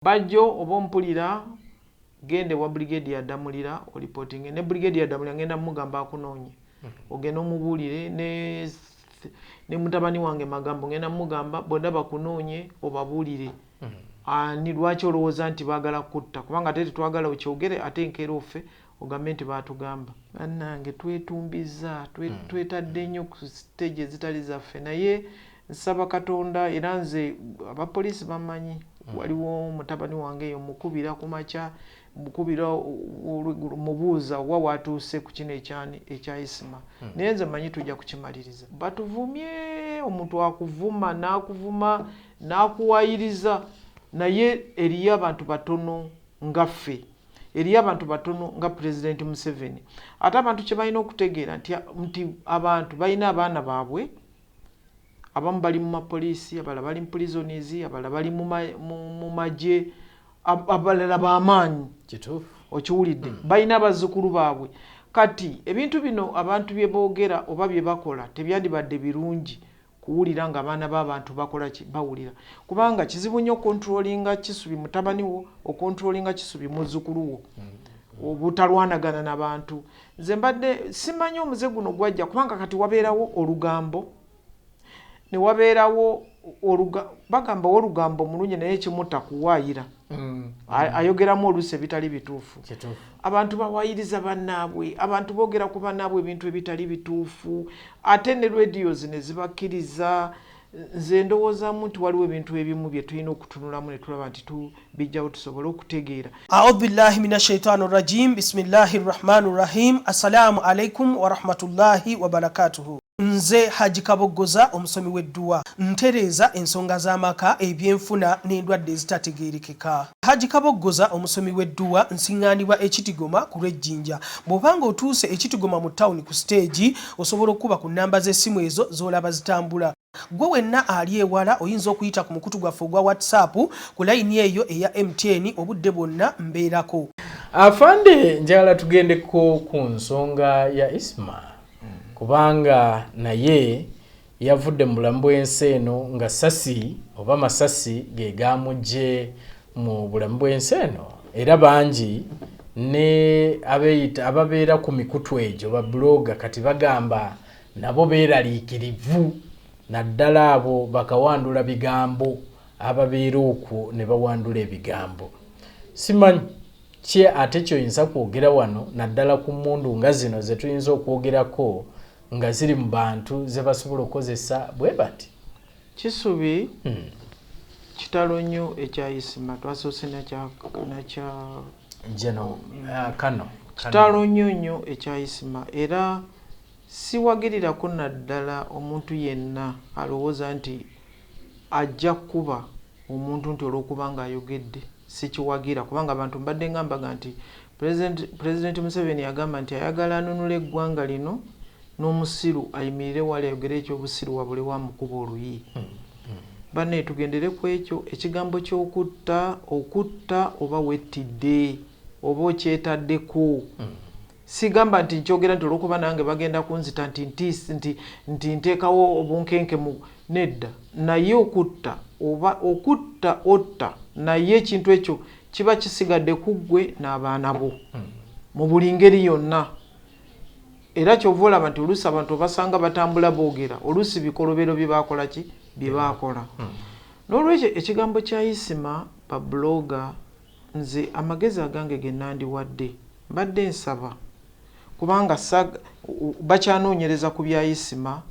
Bajjo oba mpulira gende wa brigade ya Damulira o reporting ne brigade ya Damulira ngenda mugamba akunonye ogenda omubulire ne mutabani wange magambo ngenda mugamba bonda bakunonye obabulire ni lwaki olowooza nti baagala kutta kubanga tete twagala okyogere ate nkero offe ogambe nti baatugamba bannange twetumbiza twetadde nnyo ku stage ezitali zaffe naye nsaba Katonda era nze abapoliisi bamanyi waliwo mutabani wange eyo mukubira ku makya mukubira mubuuza wa watuuse ku kino ekya Isma naye nze manyi tujja kukimaliriza batuvumye omuntu akuvuma n'akuvuma n'akuwayiriza naye eriyo abantu batono nga ffe eriyo abantu batono nga President Museveni ate abantu kye balina okutegeera nti abantu balina abaana baabwe abamu bali mu mapoliisi abalala bali mu prisons abalala bali mu magye abalala b'amaanyi okiwulidde balina abazzukulu baabwe kati ebintu bino abantu bye boogera oba bye bakola tebyandibadde birungi kuwulira nga abaana b'abantu bakola ki bawulira kubanga kizibu nnyo controllinga Kisubi mutabani wo ocontrollinga Kisubi muzzukulu wo obutalwanagana n'abantu nze mbadde simanyi omuze guno gwajja kubanga kati wabeerawo olugambo ne wabeerawo bagamba olugambo mulungi naye kimutta kuwaayira ayogeramu oluusi ebitali bituufu abantu bawaayiriza bannaabwe abantu boogera ku bannaabwe ebintu ebitali bituufu ate ne radios ne zibakkiriza nze ndowoozaamu nti waliwo ebintu ebimu bye tulina okutunulamu ne tulaba nti bijjawo tusobole okutegeera. A'udhu billahi minash shaitani rrajim bismillahir rahmanir rahim assalamu alaikum wa rahmatullahi wa barakatuhu. Nze Haji Kaboggoza omusomi w'edduwa ntereeza ensonga z'amaka ebyenfuna n'endwadde ezitategeerekeka. Haji Kaboggoza omusomi w'edduwa nsiŋŋaanibwa Ekitigoma ku lw'Ejjinja. Bw'obanga otuuse Ekitigoma mu ttawuni ku siteegi osobola okuba ku nnamba z'essimu ezo z'olaba zitambula. Gwe wenna ali ewala oyinza okuyita ku mukutu gwaffe ogwa WhatsApp ku layini eyo eya MTN obudde bwonna mbeerako. Afande njagala tugendeko ku nsonga ya Isma. Kubanga naye yavudde mu bulamu bw'ensi eno nga sasi oba masasi ge gaamugye mu bulamu bw'ensi eno era bangi ne ababeera ku mikutu egyo ba bloga kati bagamba nabo beeraliikirivu naddala abo bakawandula bigambo ababeera okwo ne bawandula ebigambo simanyi kye ate kyoyinza kwogera wano naddala ku mmundu nga zino ze tuyinza okwogerako nga ziri mu bantu ze basobola okukozesa bwe bati Kisubi kitalo nnyo ekya Isma twasoose nakya kano kitalo nnyo ekya Isma era siwagirirako naddala omuntu yenna alowooza nti ajja kuba omuntu nti olw'okuba nga ayogedde sikiwagira kubanga abantu mbadde ngambaga nti President Museveni yagamba nti ayagala anunula eggwanga lino n'omusiru ayimirire wali ayogere ekyobusiru wabule wa mukuba oluyi banne tugendere ku ekyo ekigambo ky'okutta oba wettidde oba okyetaddeko sigamba nti nkyogera nti olw'okuba nange bagenda kunzita nti nteekawo obunkenke mu nedda naye okutta oba otta naye ekintu ekyo kiba kisigadde ku ggwe n'abaana bo mu buli ngeri yonna era kyova olaba nti oluusi abantu basanga batambula boogera oluusi bikolobero bye baakola ki bye baakola n'olwekyo ekigambo kya Isma ba bloga nze amagezi agange ge nandiwadde mbadde nsaba kubanga bakyanoonyereza ku bya Isma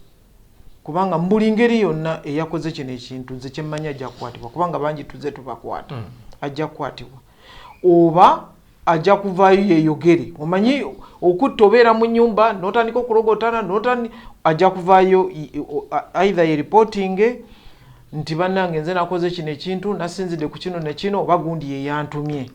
kubanga mbuli ngeri yonna eyakoze kino ekintu nze kyemmanyi ajja kukwatibwa kubanga bangi tuze tubakwata ajja kukwatibwa oba ajja kuvaayo yeeyogere omanyi okutta obeera mu nnyumba n'otandika okulogotana ajja kuvaayo either ye reporting nti bannange nze nakoze kino ekintu nasinzidde ku kino nekino oba gundi ye yantumye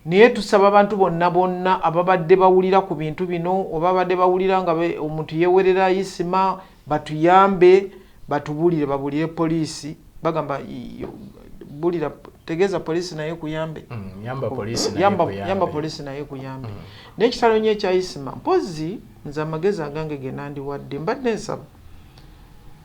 naye tusaba abantu bonna ababadde bawulira ku bintu bino oba babadde bawulira nga omuntu yeewerera Isma batuyambe batubulire babulire poliisi bagamba bulira tegeeza poliisi naye kuyambe yamba poliisi naye kuyambe n'ekitalo nnyo ekya Isma mpozi nze amagezi agange ge nandiwadde mbadde nsaba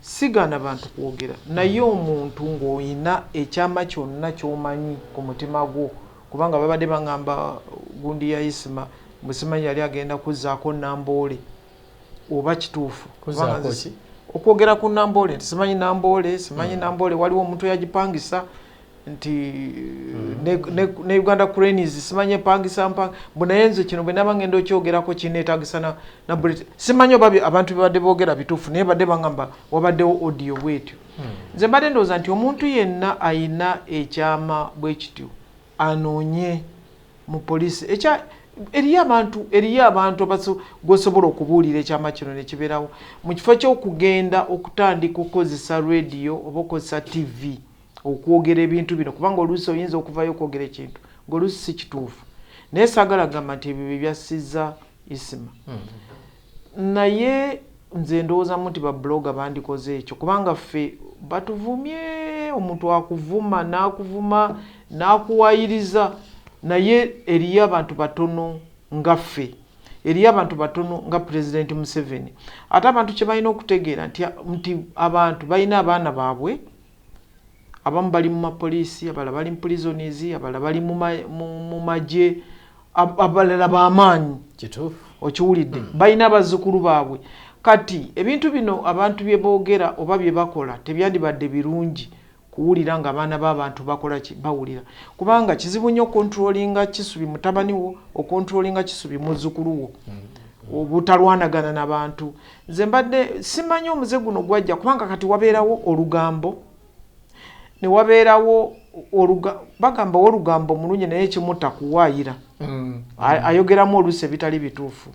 sigana bantu kwogera naye omuntu ng'oyina ekyama kyonna ky'omanyi ku mutima gwo kubanga babadde baŋŋamba gundi ya Isma musimanyi yali agenda kuzzaako Namboole oba kituufu okwogera ku Namboole nti simanyi Namboole waliwo omuntu yagipangisa nti ne Uganda Cranes simanyi epangisa naye nze kino bwe naba ngenda okyogerako kineetagisa na Britain simanyi oba abantu bebadde boogera bituufu naye badde baŋŋamba wabaddewo audio bwetyo nze mbadde ndowooza nti omuntu yenna ayina ekyama bwe kityo anoonye mu poliisi eriyo abantu gwosobola okubuulira ekyama kino ne kibeerawo mu kifo ky'okugenda okutandika okukozesa radio oba okozesa TV okwogera ebintu bino kubanga oluusi oyinza okuvayo okwogera ekintu ng'oluusi si kituufu naye saagala gamba nti ebyo byebyasizza Isma naye nze ndowoozamu nti babloga bandikoze ekyo kubanga ffe batuvumye omuntu akuvuma n'akuwayiriza naye eriyo abantu batono nga ffe eriyo abantu batono nga President Museveni ate abantu kye balina okutegeera nti abantu balina abaana baabwe abamu bali mu mapoliisi abalala bali mu prisons abalala bali mu magye abalala b'amaanyi okiwulidde balina abazzukulu baabwe kati ebintu bino abantu bye boogera oba bye bakola tebyandibadde birungi kuwulira nga abaana b'abantu bakola bawulira kubanga kizibu nnyo okontrolinga Kisubi mutabani wo okontrolinga Kisubi muzzukulu wo obutalwanagana n'abantu nze mbadde simanyi omuze guno gwajja kubanga kati wabeerawo olugambo ne wabeerawo bagamba olugambo mulungi naye kimu takuwaayira ayogeramu oluusi ebitali bituufu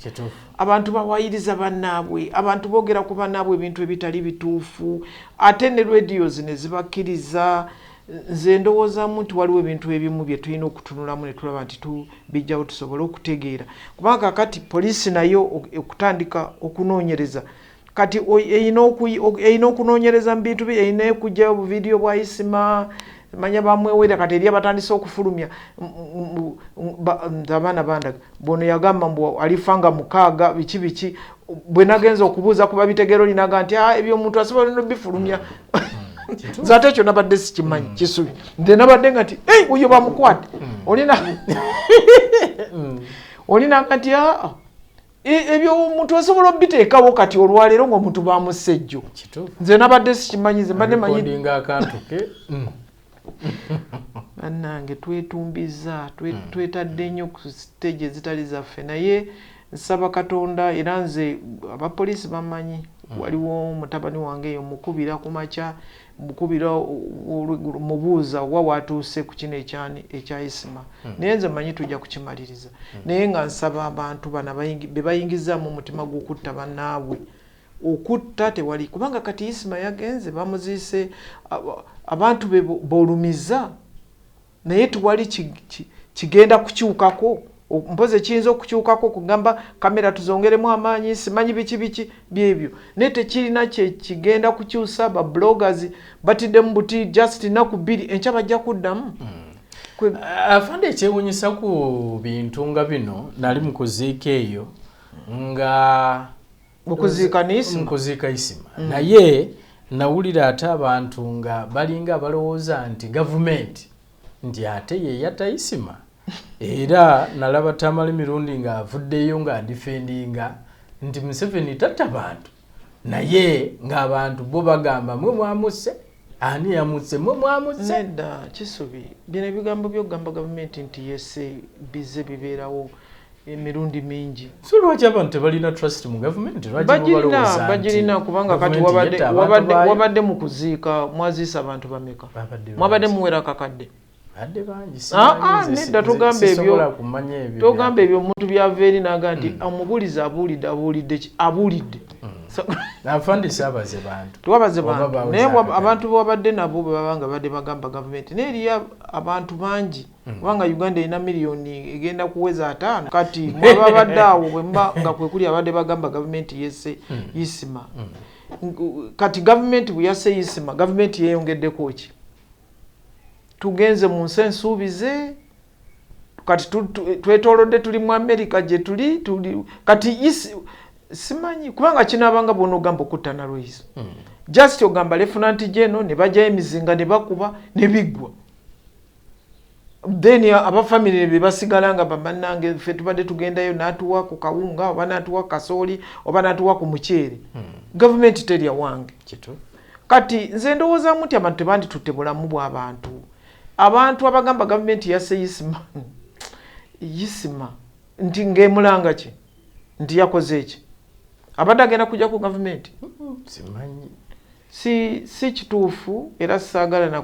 abantu bawaayiriza bannaabwe abantu boogera ku bannaabwe ebintu ebitali bituufu ate ne radios ne zibakkiriza nze ndowoozamu nti waliwo ebintu ebimu bye tulina okutunulamu ne tulaba nti bijjawo tusobole okutegeera kubanga kati poliisi nayo okutandika okunoonyereza kati eyina okunoonyereza mu bintu bye eyina okujja obuvidiyo bwa Isma manya bamwewera kati eri abatandise okufulumya abaana bandaga bono yagamba mbu alifanga mukaaga biki bwe nagenza okubuuza kuba bitegero linaga nti ebyo omuntu asobola n'obifulumya zate ekyo nabadde sikimanyi Kisubi nze nabadde nga nti oyo bamukwate olina nti ebyo omuntu asobola obiteekawo kati olwaleero ng'omuntu bamusejjo nze nabadde sikimanyi nze mbadde manyi bannange twetumbiza twetadde nnyo ku stage ezitali zaffe naye nsaba Katonda era nze abapoliisi bamanyi waliwo mutabani wange eyo mukubira ku makya mukubira mubuuza wa watuuse ku kino ekya Isma naye nze manyi tujja kukimaliriza naye nga nsaba abantu bana be bayingizaamu omutima gw'okutta bannaabwe okutta tewali kubanga kati Isma yagenze bamuziise abantu bolumiza naye tuwali kigenda kukyukako mpoze kiyinza okukyukako kugamba kamera tuzongeremu amaanyi simanyi biki byebyo naye tekirina kigenda kukyusa ba bloggers batiddemu buti just naku bbiri enkya bajja kuddamu afande ekyewuunyisa ku bintu nga bino nali mu kuziika eyo nga okuziika Isma naye nawulira ate abantu nga balinga balowooza nti gavumenti nti ate yeyatta Isma era nalaba tamali mirundi nga avuddeyo nga adifendinga nti Museveni tatta bantu naye ng'abantu bo bagamba mwe mwamuse ani yamutse mwe mwamutse nedda Kisubi bino ebigambo by'okugamba gavumenti nti yese bize bibeerawo emirundi mingi so lwaki abantu tebalina trust mu gavumenti bagirina kubanga kati wabadde mu kuziika mwaziisa abantu bameka mwabadde muwera kakadde nedda togamba ebyo omuntu byava eri naga nti omubuulizi abuulidde tuwabaze bantu naye abantu bwabadde nabo bwebabanga badde bagamba gavumenti naye eriyo abantu bangi kubanga Uganda erina miliyoni egenda kuweza 5 kati mwababadde awo bwemba nga kwekuli abadde bagamba gavumenti yese Isma kati gavumenti bwe yasse Isma gavumenti yeyongeddeko ki tugenze mu nsi ensuubize kati twetoolodde tuli mu America gye tuli kati simanyi kubanga kinaabanga bw'onoogamba okutta Nalweyiso just ogamba Lieutenant General ne bajja emizinga ne bakuba ne biggwa. Then aba family be basigala nga bamannange ffe tubadde tugendayo n'atuwa ku kawunga oba n'atuwa kasooli oba n'atuwa ku muceere. Government terya wange. Kati nze ndowooza muti abantu tebanditutte bulamu bw'abantu. Abantu abagamba government yasse Isma nti ng'emulanga ki nti yakoze ki abadde agenda kujja ku government simanyi si kituufu era saagala na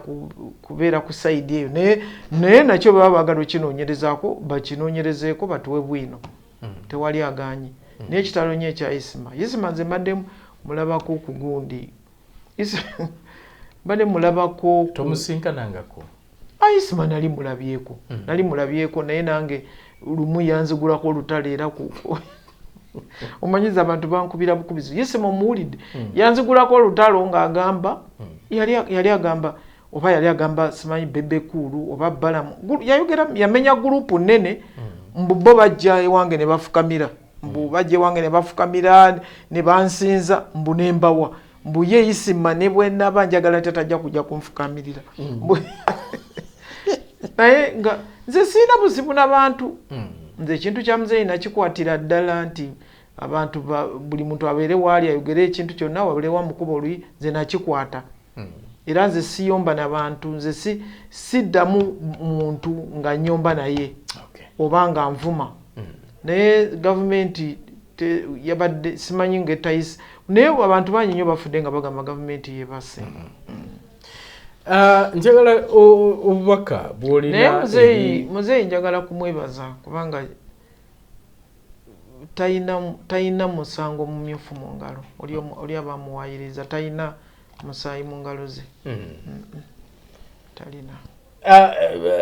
kubeera ku side eyo naye nakyo baba baagala okinoonyerezaako bakinoonyerezeeko batuwe bwino tewali agaanyi naye ekitalo ekya Isma nze mbadde mulabako ku gundi mbadde mulabako tomusinkanangako Isma nali mulabyeko naye nange lumu yanzigulako olutale era omanyiza abantu bankubira bukubizi Isma omuwulidde yanzigulako olutalo ng'agamba yali agamba simanyi bebekulu oba balamu yayogera yamenya gurupu nnene mbu bo bajja ewange ne bafukamira ne bansinza mbu nembawa mbu ye Isma ne bwe naba njagala tatajja kujja kunfukamirira naye nga nze siina buzibu n'abantu nze ekintu kya muzeeyi nakikwatira ddala nti abantu buli muntu abeere waali ayogere ekintu kyonna wabule wa mukuba oluyi nze nakikwata era nze siyomba n'abantu nze siddamu muntu nga nyomba naye oba nga nvuma naye gavumenti yabadde simanyi ng'etayise naye abantu bangi nnyo bafudde nga bagamba gavumenti yeebase. Njagala obubaka bwolina muzeeyi njagala kumwebaza kubanga tayina musango mumyufu mu ngalo oli abamuwayiriza tayina musaayi mu ngalo ze talina.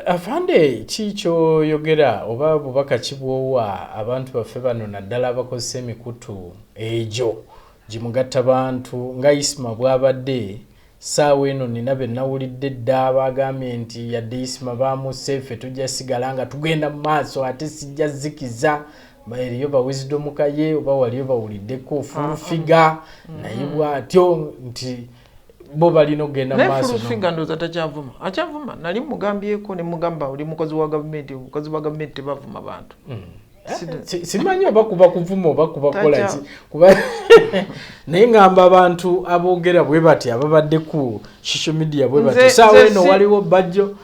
Afande kikyoyogera oba bubaka kibwowa abantu baffe bano naddala abakozesa emikutu egyo gimugatta bantu nga Isma bw'abadde saawa eno nina be nawulidde dda bagambye nti yadde Isma bamusse ffe tujja sigala nga tugenda mu maaso ate sijja zikiza eriyo bawisdom kaye oba waliyo bawuliddeko fulufiga naye bw'atyo nti bo balina okugenda mu maaso fulufiga ndowooza takyavuma akyavuma nali mugambyeko ne mugamba oli mukozi wa gavumenti omukozi wa gavumenti tebavuma bantu simanyi oba kuba kuvuma oba kuba kola kuba naye ngamba abantu aboogera bwe bati ababadde ku social media bwe bati saawa eno waliwo bajjo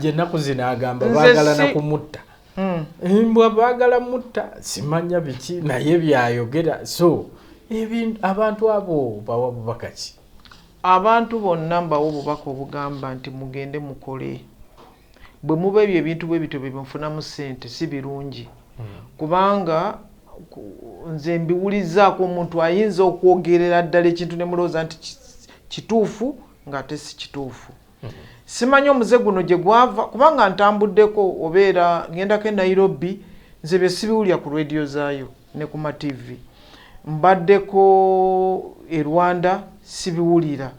ennaku zino agamba baagala na kumutta mbwa baagala mutta simanya biki naye byayogera so abantu abo bawa bubaka ki abantu bonna mbawo obubaka obugamba nti mugende mukole bwe muba ebyo ebintu bwe bityo byemufunamu ssente si birungi kubanga nze mbiwulizaako omuntu ayinza okwogerera ddala ekintu ne mulowooza nti kituufu ng'ate si kituufu simanyi omuze guno gye gwava kubanga ntambuddeko obeera ngendako e Nairobi nze bye sibiwulira ku radio zaayo ne ku mativi mbaddeko e Rwanda sibiwulira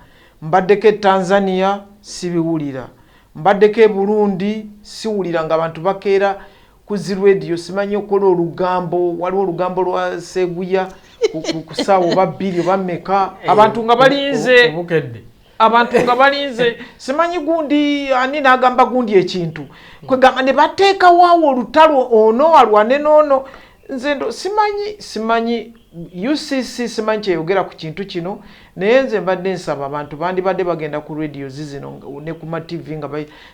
mbaddeko e Tanzania sibiwulira mbaddeko e Burundi siwulira ng'abantu bakeera kuzi radio simanyi okola olugambo waliwo olugambo lwa Seguya ku ssaawa oba bbiri oba mmeka abantu nga balinze abantu nga balinze simanyi gundi ani n'agamba gundi ekintu kwegamba ne bateeka waawo olutalo ono alwane n'ono nze ndo simanyi UCC simanyi kyeyogera ku kintu kino naye nze mbadde nsaba abantu bandibadde bagenda ku radio zino ne ku mativi nga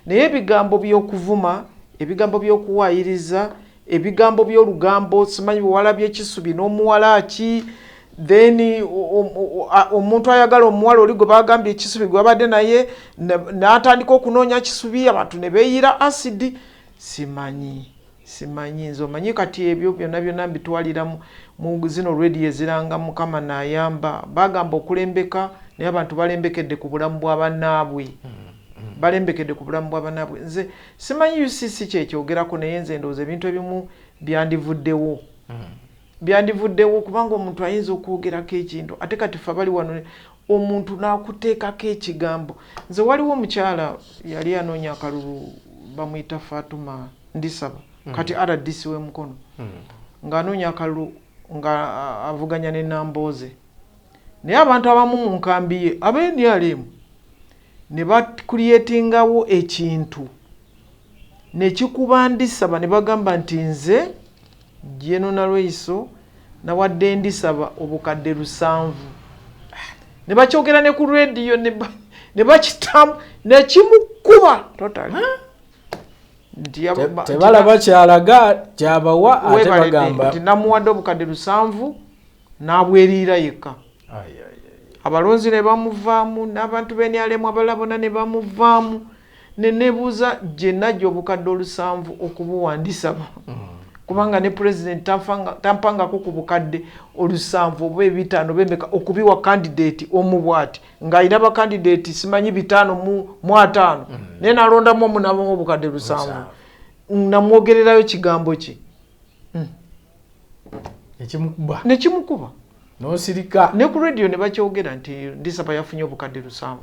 naye ebigambo by'okuvuma ebigambo by'okuwaayiriza ebigambo by'olugambo simanyi bwewalabye ekisubi n'omuwala ki then omuntu ayagala omuwala oli gwe bagambye ekisubi gwe babadde naye n'atandika okunoonya kisubi abantu ne beeyira asidi simanyi nze omanyi kati ebyo byonna mbitwalira mu zino radio eziranga Mukama n'ayamba bagamba okulembeka naye abantu balembekedde ku bulamu bw'abannaabwe nze simanyi UCC kyekyogerako naye nze ndowooza ebintu ebimu byandivuddewo kubanga omuntu ayinza okwogerako ekintu ate kati ffe bali wano omuntu n'akuteekako ekigambo nze waliwo omukyala yali anoonya akalulu bamuyita Fatuma Ndisaba kati RDC w'emukono ng'anoonya akalulu nga avuganya ne Nambooze naye abantu abamu mu nkambi ye ab'NRM ne bakuliyetingawo ekintu ne kikuba ndisaba ne bagamba nti nze GEN.Nalweyiso nawadde ndisaba obukadde 700 ne bakyogera ne ku radio ne bakitamu ne kimukuba totally tebalaba kyalaga kyabawa ate bagamba nti namuwadde obukadde 700 n'abwerira yekka. Abalonzi ne bamuvaamu n'abantu b'NRM abalala bonna ne bamuvaamu ne nebuuza gye najja obukadde 700 okubuwandisaba kubanga ne president tampangako ku bukadde 700 oba 5 bemeka okubiwa candidate omu bwati ng'alina bakandidate simanyi 5 mu 5 naye nalondamu omu n'abamu obukadde 700 namwogererayo kigambo ki nekimukuba nosirika ne ku radio ne bakyogera nti ndisaba yafunye obukadde 700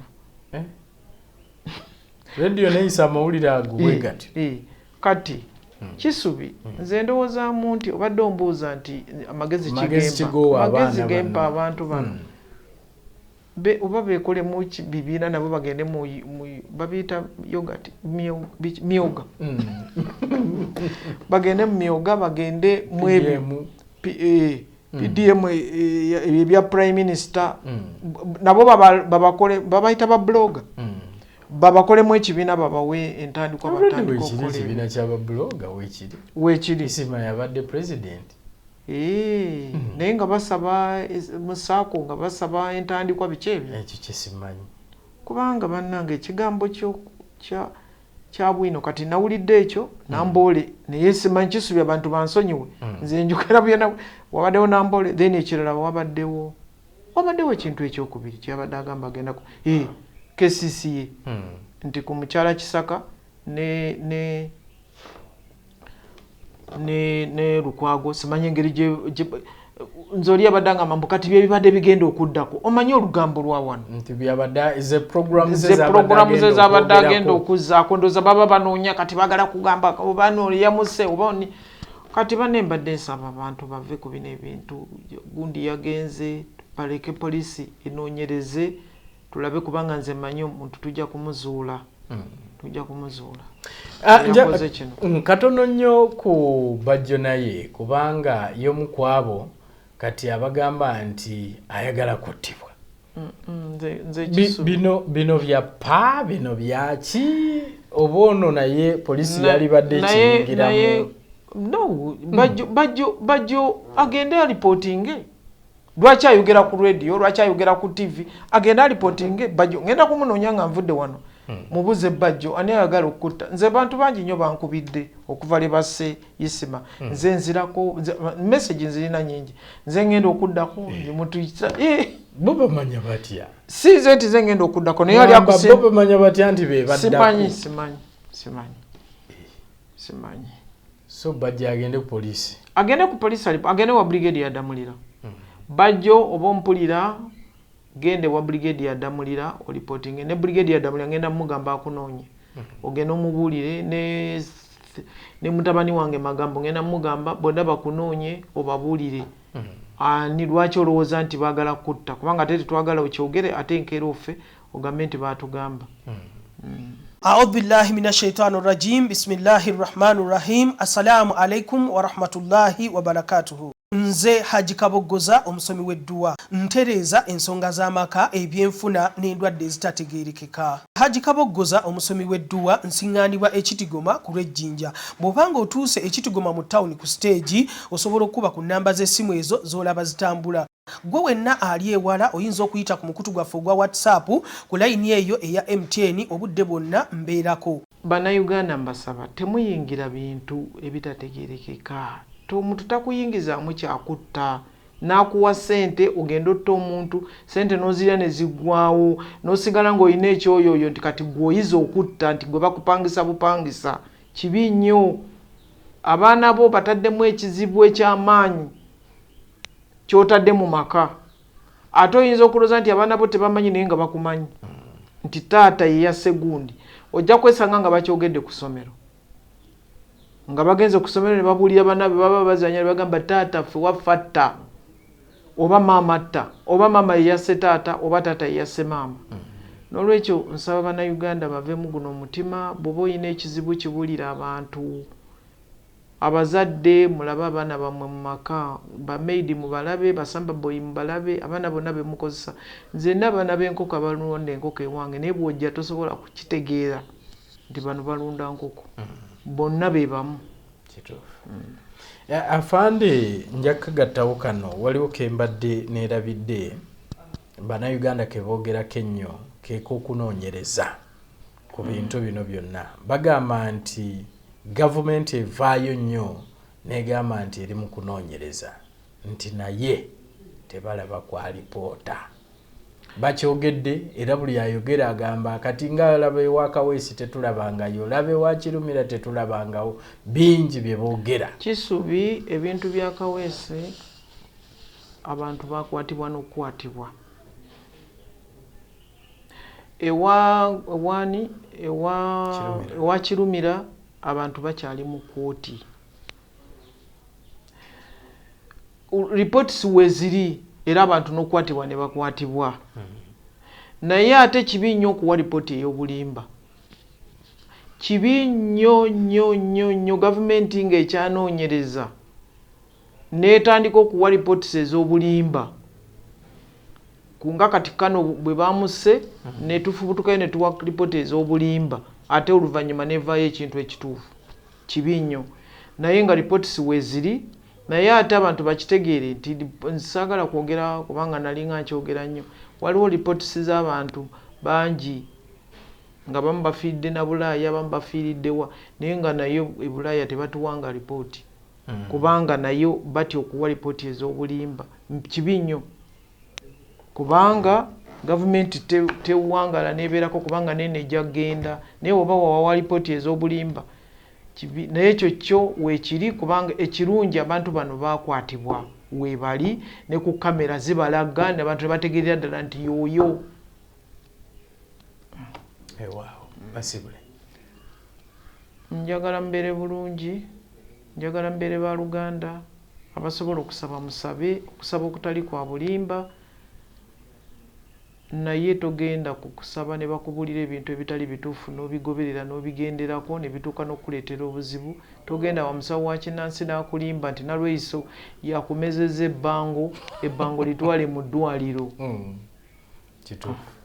radio neyisa amawulire ago bwegati kati kisubi nze ndowoozamu nti obadde ombuuza nti amagezi gempa abantu bano oba beekole mu bibiina nabo bagende mu babiyita yogati myoga bagende mu myoga bagende mu ebyo PDM ebya prime minister nabo babakole babayita ba blogger babakolemu ekibiina babawe entandikwa batandika okukola ekibiina ky'ababloga weekiri Isma yabadde president naye nga basaba musaako nga basaba entandikwa biki ebyo ekyo kyesimanyi kubanga bannange ekigambo kya bwino kati nawulidde ekyo namboole naye simanyi Kisubi abantu bansonyiwe nze njukira byonna wabaddewo namboole then ekirala wabaddewo ekintu ekyokubiri kyabadde agamba agenda KCCA nti ku mukyala Kisaka ne Lukwago simanyi engeri nze oli yabadde agamba mbu kati byebibadde bigenda okuddako omanyi olugambo lwa wano nti byabadde ze programu ze zabadde agenda okuzzaako ndowooza baba banoonya kati bagala kugamba obaana oli yamuse oba kati banembadde nsaba abantu bave ku bino ebintu gundi yagenze baleke poliisi enoonyereze tulabe kubanga nze manyi omuntu tujja kumuzuula katono nnyo ku Bajjo naye kubanga y'omu kwabo kati abagamba nti ayagala kuttibwa bino byapa bino byaki oba ono naye poliisi yali badde kiyingiramu no Bajjo agende alipotinge lwaki ayogera ku radio lwaki ayogera ku TV agenda alipotinge Bajjo ngenda kumunoonya nga nvudde wano mubuze Bajjo ani ayagala okutta nze bantu bangi nnyo bankubidde okuva lye basse Isma nze nzirako message nzirina nyingi nze ngenda okuddako mutuyita bo bamanya batya si nze nti nze ngenda okuddako naye ali akusemba bo bamanya batya nti be baddako simanyi so Bajjo agende ku poliisi agende wa brigade yadamulira Bajjo oba mpulira gende wa brigade yadamulira reporting ne brigade yadamulira ngenda mugamba akunoonye ogenda omubuulire ne mutabani wange magambo ngenda mugamba bonna bakunoonye obabuulire ni lwaki olowooza nti baagala kutta kubanga ate tetwagala okyogere ate enkeera offe ogambe nti baatugamba أعوذ بالله من الشيطان الرجيم بسم الله الرحمن الرحيم السلام عليكم ورحمة الله وبركاته nze Haji Kaboggoza omusomi w'edduwa ntereeza ensonga z'amaka ebyenfuna n'endwadde ezitategeerekeka. Haji Kaboggoza omusomi w'edduwa nsiŋŋaanibwa ekitigoma ku lw'ejjinja. Bw'obanga otuuse ekitigoma mu ttawuni ku siteegi osobola okuba ku nnamba z'essimu ezo z'olaba zitambula. Gwe wenna ali ewala oyinza okuyita ku mukutu gwaffe ogwa WhatsApp ku layini eyo eya MTN obudde bwonna mbeerako. Bannayuganda mbasaba temuyingira bintu ebitategeerekeka. Omuntu takuyingizaamu kyakutta n'akuwa ssente ogenda otta omuntu ssente n'ozirya ne ziggwawo n'osigala ng'olina ekyoyoyo nti kati gw'oyiza okutta nti gwe bakupangisa bupangisa kibi nnyo. Abaana bo bataddemu ekizibu eky'amaanyi ky'otadde mu maka ate oyinza okulooza nti abaana bo tebamanyi naye nga bakumanyi nti taata ye yasse gundi ojja kwesanga nga bakyogedde ku ssomero nga bagenze ku ssomero ne babuulira bannaabwe baba bazanya ne bagamba taata ffe wafatta oba maama atta oba maama yeyasse taata oba taata yeyasse maama. N'olwekyo nsaba bannayuganda baveemu guno omutima. Bw'oba olina ekizibu kibuulira abantu. Abazadde mulabe abaana bammwe mu maka, bamaidi mubalabe, basamba boyi mubalabe, abaana bonna be mukozesa. Nze nina abaana b'enkoko abalunda enkoko ewange naye bw'ojja tosobola kukitegeera nti bano balunda nkoko. Bonna be bamu. Afande nja kagattawo kano waliwo kembadde neerabidde bannayuganda ke boogerako ennyo k'okunoonyereza ku bintu bino byonna. Bagamba nti gavumenti evaayo nnyo n'egamba nti eri mu kunoonyereza nti naye tebalaba kwa lipoota. Bakyogedde era buli ayogera agamba kati nga laba ewa Kaweesi tetulabangayo, laba ewa Kirumira tetulabangawo, bingi bye boogera. Kisubi ebintu bya Kaweesi abantu bakwatibwa n'okukwatibwa. Ewa Kirumira abantu bakyali mu kkooti. Reports weziri era abantu n'okukwatibwa ne bakwatibwa. Naye ate kibi nnyo okuwa lipooti ey'obulimba. Kibi nnyo gavumenti ng'ekyanoonyereza n'etandika okuwa lipooti ez'obulimba. Kunga kati kano bwe bamusse ne tufubutukayo ne tuwa lipooti ez'obulimba ate oluvannyuma nevaayo ekintu ekituufu. Kibi nnyo. Naye nga lipooti weeziri naye ate abantu bakitegeere nti nsaagala kwogera kubanga nali nga nkyogera nnyo. Waliwo lipooti z'abantu bangi nga bamu bafiiridde na Bulaaya, abamu bafiiriddewa naye nga nayo e Bulaaya tebatuwanga lipooti kubanga nayo batya okuwa lipooti ez'obulimba. Kibi nnyo kubanga gavumenti tewangala nebeerako kubanga nene ejja kgenda naye oba wawa lipooti ez'obulimba. Naye ekyo kyo weekiri kubanga ekirungi abantu bano bakwatibwa weebali ne ku kamera zibalaga n'abantu ne bategeerera ddala nti yooyo. Waaw, basibule. Njagala mbeere bulungi, njagala mbeere ba Luganda abasobola okusaba musabe, okusaba okutali kwa bulimba. Naye togenda kukusaba ne bakubulira ebintu ebitali bituufu n'obigoberera n'obigenderako ne bituuka n'okuleetera obuzibu. Togenda wa musawo wa kinnansi n'akulimba nti Nalweyiso yakumezezza ebbango litwale mu ddwaliro. Kituufu.